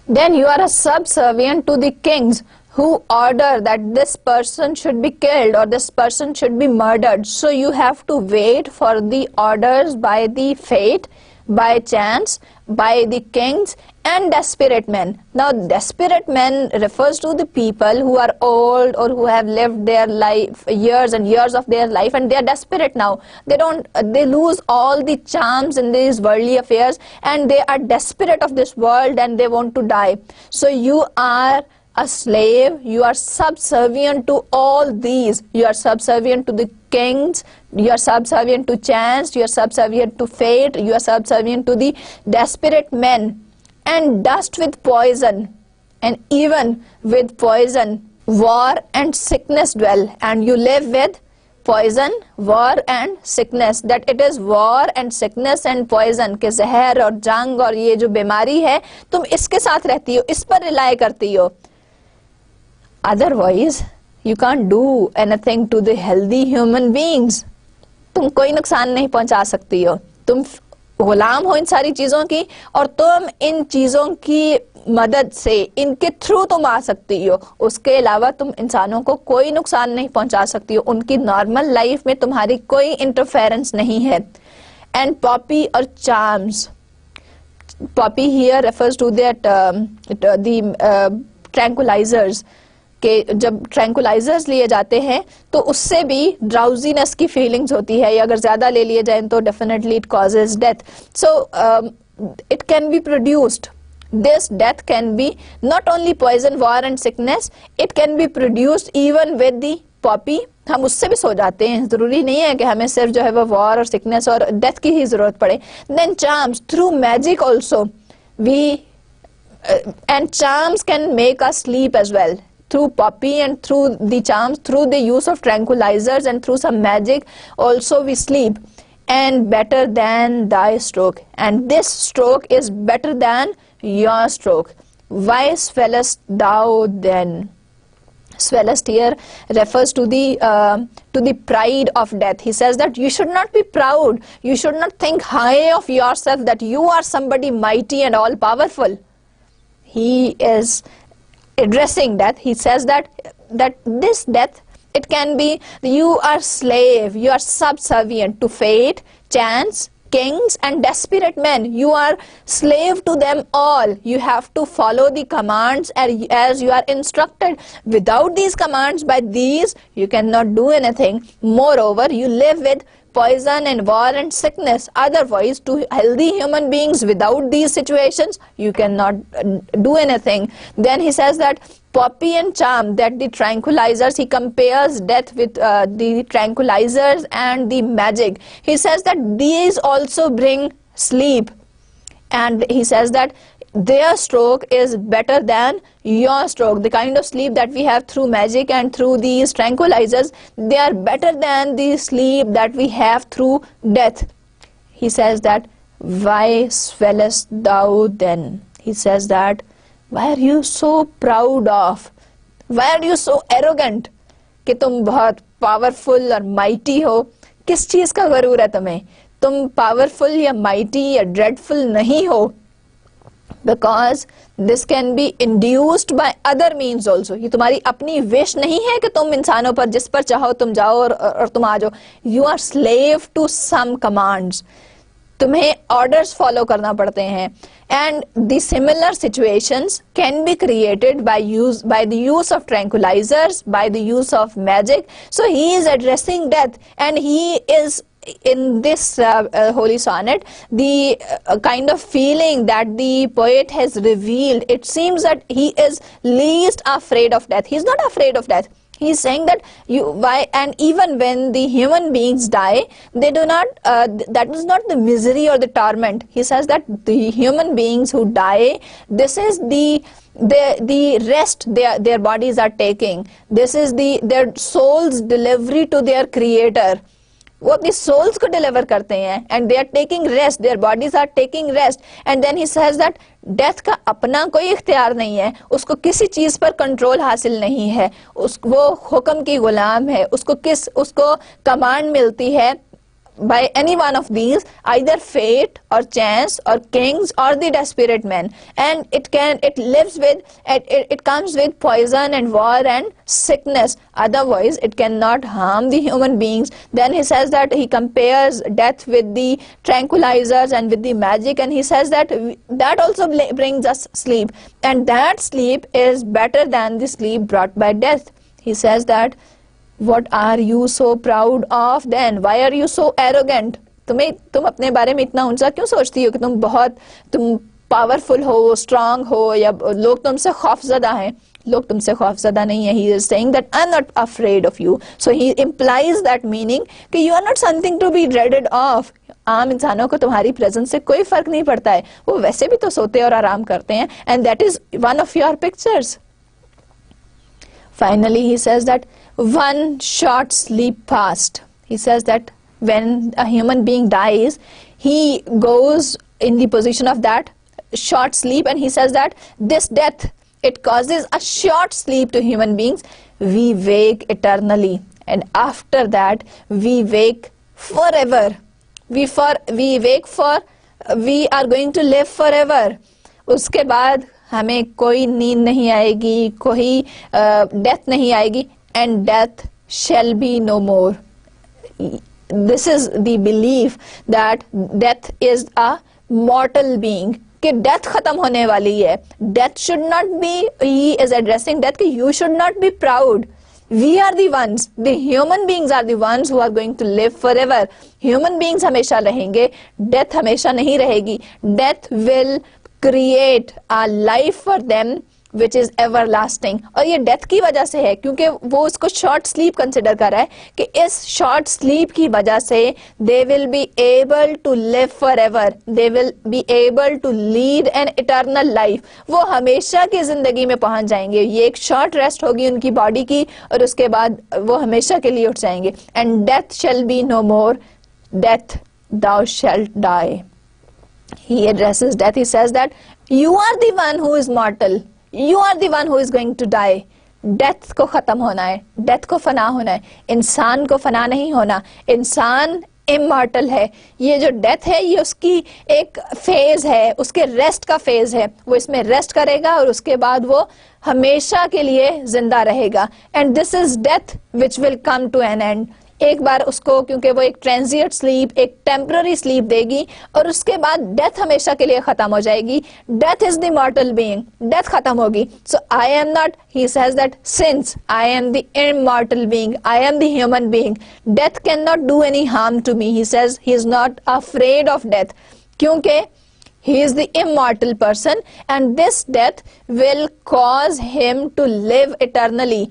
then you are a subservient to the kings who order that this person should be killed or this person should be murdered. So you have to wait for the orders by the fate, by chance, by the kings and desperate men. Now desperate men refers to the people who are old or who have lived their life, years and years of their life, and they are desperate now. They lose all the charms in these worldly affairs, and they are desperate of this world and they want to die. So you are a slave, you are subservient to all these. You are subservient to the kings, you are subservient to chance, you are subservient to fate, you are subservient to the desperate men. And dust with poison, and even with poison, war and sickness dwell. And you live with poison, war and sickness. That it is war and sickness and poison, कि जहर और जंग और ये जो बीमारी है, तुम इसके साथ रहती हो, इस पर रिलाय करती हो. Otherwise, you can't do anything to the healthy human beings. तुम कोई नुकसान नहीं पहुंचा सकती हो. तुम गुलाम हो इन सारी चीजों की, और तुम इन चीजों की मदद से, इनके थ्रू तुम आ सकती हो, उसके अलावा तुम इंसानों को कोई नुकसान नहीं पहुंचा सकती हो, उनकी नॉर्मल लाइफ में तुम्हारी कोई इंटरफेरेंस नहीं है. एंड पॉपी और charms, poppy here refers to that the tranquillisers, के जब ट्रैंकुलाइजर्स लिए जाते हैं तो उससे भी ड्राउजीनेस की फीलिंग्स होती है, या अगर ज्यादा ले लिए जाएं तो definitely it causes death. So it can be produced, this death can be not only poison, war and sickness, it can be produced even with the poppy. हम उससे भी सो जाते हैं, जरूरी नहीं है कि हमें सिर्फ जो है वो वॉर और सिकनेस और डेथ की ही जरूरत पड़े. Then charms, through magic also we, and charms can make us sleep as well, through poppy and through the charms, through the use of tranquilizers and through some magic also we sleep. And better than thy stroke, and this stroke is better than your stroke. Why swellest thou then? Swellest here refers to the pride of death. He says that you should not be proud, you should not think high of yourself that you are somebody mighty and all powerful. He is addressing death. He says that this death, it can be you are slave, you are subservient to fate, chance, kings and desperate men. You are slave to them all. You have to follow the commands as you are instructed. Without these commands, by these you cannot do anything. Moreover, you live with poison and war and sickness. Otherwise, to healthy human beings, without these situations you cannot do anything. Then he says that poppy and charm, that the tranquilizers, he compares death with the tranquilizers and the magic. He says that these also bring sleep, and he says that their stroke is better than your stroke. The kind of sleep that we have through magic and through these tranquilizers, they are better than the sleep that we have through death. He says that, why swellest thou then? He says that, why are you so proud of? Why are you so arrogant? कि तुम बहुत powerful और mighty हो. किस चीज का गरूर है तुम्हें? तुम पावरफुल या माइटी या ड्रेडफुल नहीं हो. Because this can be induced by other means also. ये तुम्हारी अपनी विश नहीं है कि तुम इंसानों पर जिस पर चाहो तुम जाओ और तुम आ जाओ. You are slave to some commands. तुम्हें orders follow करना पड़ते हैं. And the similar situations can be created by the use of tranquilizers, by the use of magic. So he is addressing death, and he is in this holy sonnet, the kind of feeling that the poet has revealed, it seems that he is least afraid of death. He is not afraid of death. He is saying that and even when the human beings die, they do not, that is not the misery or the torment. He says that the human beings who die, this is the rest their bodies are taking. This is their soul's delivery to their creator. वो अपनी souls को deliver करते हैं, and they are taking rest, their bodies are taking rest. And then he says that death का अपना कोई इख्तियार नहीं है, उसको किसी चीज पर कंट्रोल हासिल नहीं है, वो हुक्म की गुलाम है. उसको कमांड मिलती है by any one of these, either fate or chance or kings or the desperate men, and it lives with it comes with poison and war and sickness. Otherwise it cannot harm the human beings. Then he says that he compares death with the tranquilizers and with the magic, and he says that also brings us sleep, and that sleep is better than the sleep brought by death. He says that, what are you so proud of then? Why are you so arrogant? तुम अपने बारे में इतना ऊंचा क्यों सोचती हो कि तुम पावरफुल हो, स्ट्रांग हो, या लोग तुमसे खौफजदा हैं? लोग तुमसे खौफजदा नहीं है. He is saying that I'm not afraid of you. So he implies that meaning कि you are not something to be dreaded of. आम इंसानों को तुम्हारी प्रेजेंस से कोई फर्क नहीं पड़ता है, वो वैसे भी तो सोते और आराम करते हैं. And that is one of your pictures. Finally, he says that one short sleep past. He says that when a human being dies, he goes in the position of that short sleep, and he says that this death, it causes a short sleep to human beings. We wake eternally, and after that we wake forever. We wake for we are going to live forever. उसके बाद हमें कोई नींद नहीं आएगी, कोई death नहीं आएगी, and death shall be no more. This is the belief that death is a mortal being, कि डेथ खत्म होने वाली है. Death should not be, he is addressing death, कि you should not be proud. We are the ones, the human beings are the ones who are going to live forever. Human beings हमेशा रहेंगे, death हमेशा नहीं रहेगी. Death will create a life for them which is everlasting. और ये death की वजह से है, क्योंकि वो उसको शॉर्ट स्लीप कंसिडर कर रहा है कि इस शॉर्ट स्लीप की वजह से they will be able to live forever, they will be able to lead an eternal life. वो हमेशा की जिंदगी में पहुंच जाएंगे. ये एक शॉर्ट रेस्ट होगी उनकी बॉडी की, और उसके बाद वो हमेशा के लिए उठ जाएंगे. And death shall be no more, death thou shalt die. He addresses death. He says that you are the one who is mortal. You are the one who is going to die. Death को खत्म होना है, death को फना होना है. इंसान को फना नहीं होना. इंसान इमॉर्टल है. ये जो डेथ है ये उसकी एक फेज है, उसके रेस्ट का फेज है. वो इसमें रेस्ट करेगा और उसके बाद वो हमेशा के लिए जिंदा रहेगा. And this is death which will come to an end. एक बार उसको, क्योंकि वो एक ट्रांजिएंट स्लीप, एक टेम्पररी स्लीप देगी, और उसके बाद डेथ हमेशा के लिए खत्म हो जाएगी. Death is the mortal being, death खत्म होगी. So I am not, he says that since I am the immortal being, I am the human being, death can not do any harm to me. He says he is not afraid of death, क्योंकि he is the immortal person and this death will cause him to live eternally.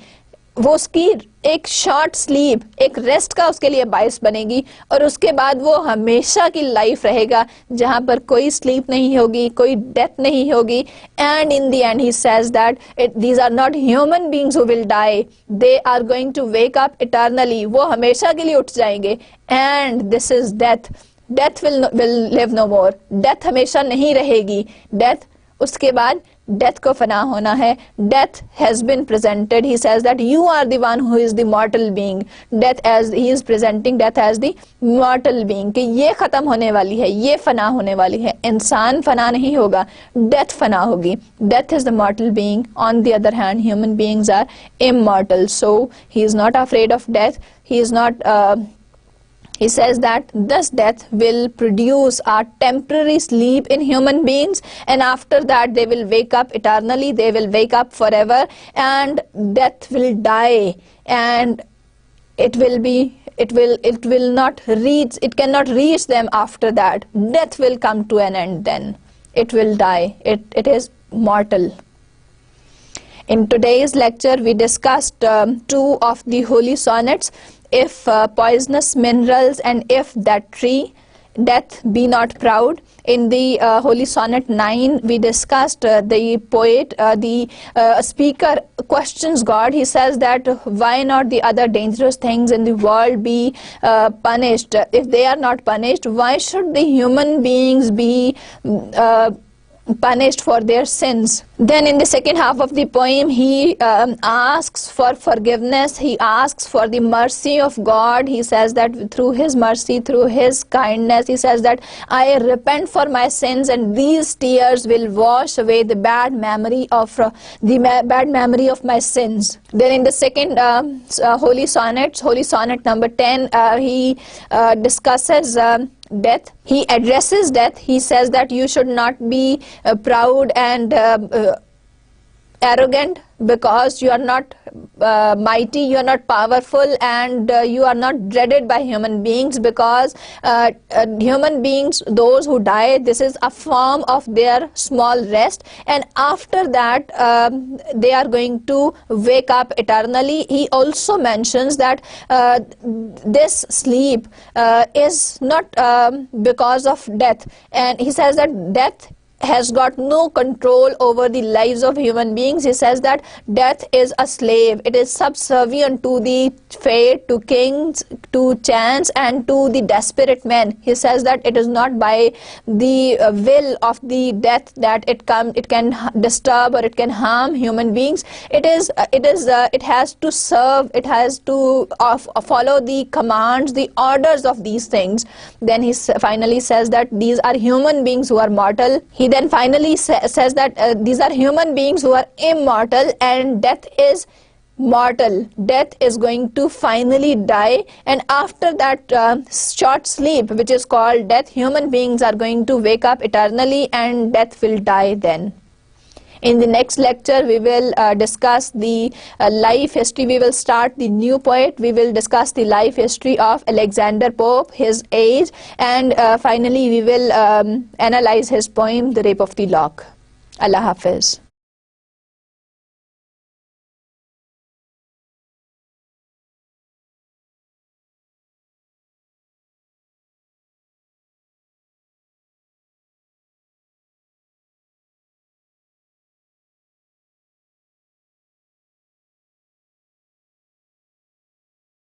वो उसकी एक short sleep, एक rest का उसके लिए बायस बनेगी, और उसके बाद वो हमेशा की लाइफ रहेगा जहां पर कोई स्लीप नहीं होगी, कोई डेथ नहीं होगी. And in the end he says that these are not human beings who will die, they are going to wake up eternally. वो हमेशा के लिए उठ जाएंगे. And this is death. Death will live no more. Death हमेशा नहीं रहेगी. Death, उसके बाद डेथ को फना होना है. Death has been presented, he says that you are the one who is the mortal being. Death as he is presenting death as the mortal being, कि ये खत्म होने वाली है, ये फना होने वाली है. इंसान फना नहीं होगा, डेथ फना होगी. Death is the mortal being. On the other hand human beings are immortal. So he is not afraid of death. He is not He says that this death will produce a temporary sleep in human beings, and after that they will wake up eternally, they will wake up forever, and death will die, and it will not reach, it cannot reach them after that. Death will come to an end then. It will die. It is mortal. In today's lecture we discussed two of the holy sonnets. If poisonous minerals and if that tree, death be not proud. In the holy sonnet 9 we discussed the poet, the speaker questions God. He says that why not the other dangerous things in the world be punished? If they are not punished, why should the human beings be punished for their sins? Then in the second half of the poem he asks for forgiveness, he asks for the mercy of God. He says that through his mercy, through his kindness, he says that I repent for my sins and these tears will wash away the bad memory of my sins. Then in the second holy sonnet number 10, he discusses death. He addresses death. He says that you should not be proud and arrogant, because you are not mighty, you are not powerful, and you are not dreaded by human beings, because human beings, those who die, this is a form of their small rest, and after that they are going to wake up eternally. He also mentions that this sleep is not because of death, and he says that death has got no control over the lives of human beings. He says that death is a slave. It is subservient to the fate, to kings, to chance, and to the desperate men. He says that it is not by the will of the death that it can disturb or it can harm human beings. It has to serve, it has to follow the commands, the orders of these things. Then he finally says that these are human beings who are mortal. He then finally says that these are human beings who are immortal, and death is mortal. Death is going to finally die, and after that short sleep, which is called death, human beings are going to wake up eternally, and death will die then. In the next lecture, we will discuss the life history. We will start the new poet. We will discuss the life history of Alexander Pope, his age, and finally we will analyze his poem, The Rape of the Lock. Allah Hafiz.